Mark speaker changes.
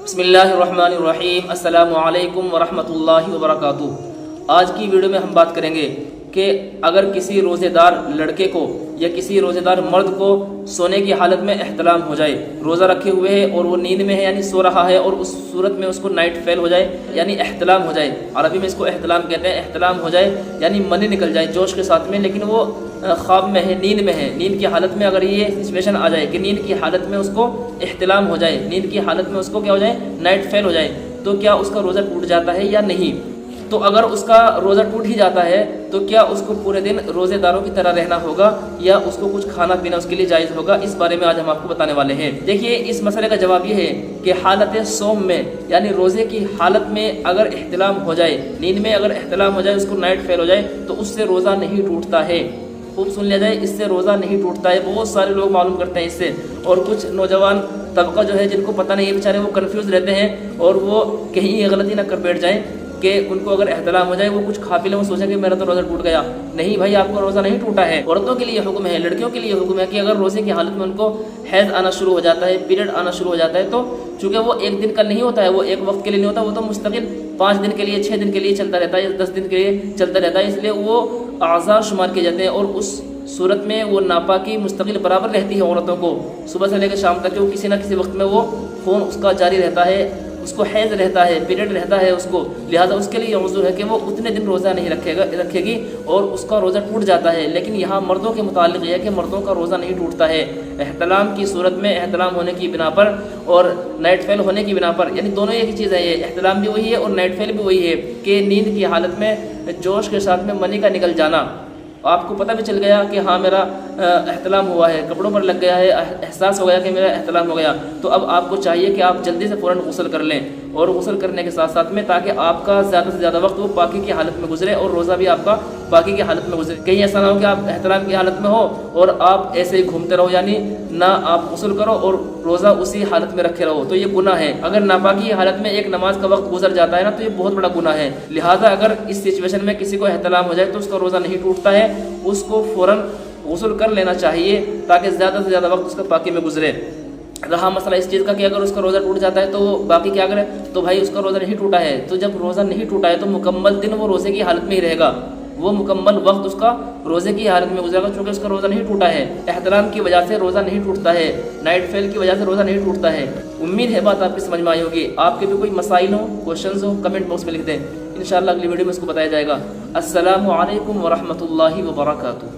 Speaker 1: بسم اللہ الرحمن الرحیم۔ السلام علیکم ورحمۃ اللہ وبرکاتہ۔ آج کی ویڈیو میں ہم بات کریں گے کہ اگر کسی روزے دار لڑکے کو یا کسی روزے دار مرد کو سونے کی حالت میں احتلام ہو جائے، روزہ رکھے ہوئے ہے اور وہ نیند میں ہے یعنی سو رہا ہے، اور اس صورت میں اس کو نائٹ فیل ہو جائے یعنی احتلام ہو جائے، عربی میں اس کو احتلام کہتے ہیں، احتلام ہو جائے یعنی منی نکل جائے جوش کے ساتھ میں، لیکن وہ خواب میں ہے، نیند میں ہے، نیند کی حالت میں اگر یہ سچویشن آ جائے کہ نیند کی حالت میں اس کو احتلام ہو جائے، نیند کی حالت میں اس کو کیا ہو جائے، نائٹ فیل ہو جائے، تو کیا اس کا روزہ ٹوٹ جاتا ہے یا نہیں؟ تو اگر اس کا روزہ ٹوٹ ہی جاتا ہے تو کیا اس کو پورے دن روزے داروں کی طرح رہنا ہوگا یا اس کو کچھ کھانا پینا اس کے لیے جائز ہوگا؟ اس بارے میں آج ہم آپ کو بتانے والے ہیں۔ دیکھیے، اس مسئلے کا جواب یہ ہے کہ حالت صوم میں یعنی روزے کی حالت میں اگر احتلام ہو جائے، نیند میں اگر احتلام ہو جائے، اس کو نائٹ فیل ہو جائے، تو اس سے روزہ نہیں ٹوٹتا ہے۔ خوب سن لیا جائے، اس سے روزہ نہیں ٹوٹتا ہے۔ بہت سارے لوگ معلوم کرتے ہیں اس سے، اور کچھ نوجوان طبقہ جو ہے جن کو پتہ نہیں ہے، بیچارے وہ کنفیوز رہتے ہیں اور وہ کہیں یہ غلطی نہ کر بیٹھ جائیں کہ ان کو اگر احتلام ہو جائے وہ کچھ کھا پی لیں، وہ سوچیں کہ میرا تو روزہ ٹوٹ گیا۔ نہیں بھائی، آپ کو روزہ نہیں ٹوٹا ہے۔ عورتوں کے لیے حکم ہے، لڑکیوں کے لیے حکم ہے کہ اگر روزے کی حالت میں ان کو حیض آنا شروع ہو جاتا ہے، پیریڈ آنا شروع ہو جاتا ہے، تو چونکہ وہ ایک دن کا نہیں ہوتا ہے، وہ ایک وقت کے لیے نہیں ہوتا، وہ تو مستقل 5 دن کے لیے، 6 دن کے لیے چلتا رہتا ہے، 10 دن کے لیے چلتا رہتا ہے، اس لیے وہ اعضاء شمار کیے جاتے ہیں، اور اس صورت میں وہ ناپاکی مستقل برابر رہتی ہے عورتوں کو، صبح سے لے کے شام تک، وہ کسی نہ کسی وقت میں وہ خون اس کا جاری رہتا ہے، اس کو حیض رہتا ہے، پیریڈ رہتا ہے اس کو، لہذا اس کے لیے عذر ہے کہ وہ اتنے دن روزہ نہیں رکھے گی اور اس کا روزہ ٹوٹ جاتا ہے۔ لیکن یہاں مردوں کے متعلق یہ ہے کہ مردوں کا روزہ نہیں ٹوٹتا ہے احتلام کی صورت میں، احتلام ہونے کی بنا پر اور نائٹ فیل ہونے کی بنا پر، یعنی دونوں ایک ہی چیز ہے، یہ احتلام بھی وہی ہے اور نائٹ فیل بھی وہی ہے کہ نیند کی حالت میں جوش کے ساتھ میں منی کا نکل جانا۔ آپ کو پتہ بھی چل گیا کہ ہاں میرا احتلام ہوا ہے، کپڑوں پر لگ گیا ہے، احساس ہو گیا کہ میرا احتلام ہو گیا، تو اب آپ کو چاہیے کہ آپ جلدی سے فوراً غسل کر لیں، اور غسل کرنے کے ساتھ ساتھ میں تاکہ آپ کا زیادہ سے زیادہ وقت وہ پاکی کی حالت میں گزرے اور روزہ بھی آپ کا پاکی کی حالت میں گزرے۔ کہیں ایسا نہ ہو کہ آپ احتلام کی حالت میں ہو اور آپ ایسے ہی گھومتے رہو، یعنی نہ آپ غسل کرو اور روزہ اسی حالت میں رکھے رہو، تو یہ گناہ ہے۔ اگر ناپاکی کی حالت میں ایک نماز کا وقت گزر جاتا ہے نا، تو یہ بہت بڑا گناہ ہے۔ لہٰذا اگر اس سچویشن میں کسی کو احتلام ہو جائے تو اس کا روزہ نہیں ٹوٹتا ہے، اس کو فوراً غسل کر لینا چاہیے تاکہ زیادہ سے زیادہ وقت اس کا پاکی میں گزرے۔ رہا مسئلہ اس چیز کا کہ اگر اس کا روزہ ٹوٹ جاتا ہے تو وہ باقی کیا کرے، تو بھائی اس کا روزہ نہیں ٹوٹا ہے، تو جب روزہ نہیں ٹوٹا ہے تو مکمل دن وہ روزے کی حالت میں ہی رہے گا، وہ مکمل وقت اس کا روزے کی حالت میں گزرے گا، چونکہ اس کا روزہ نہیں ٹوٹا ہے۔ احتلام کی وجہ سے روزہ نہیں ٹوٹتا ہے، نائٹ فیل کی وجہ سے روزہ نہیں ٹوٹتا ہے۔ امید ہے بات آپ کی سمجھ میں آئی ہوگی۔ آپ کے بھی کوئی مسائل ہوں، کوشچنز ہوں، کمنٹ باکس میں لکھ دیں، انشاءاللہ اگلی ویڈیو میں اس کو بتایا جائے گا۔ السلام علیکم ورحمۃ اللہ وبرکاتہ۔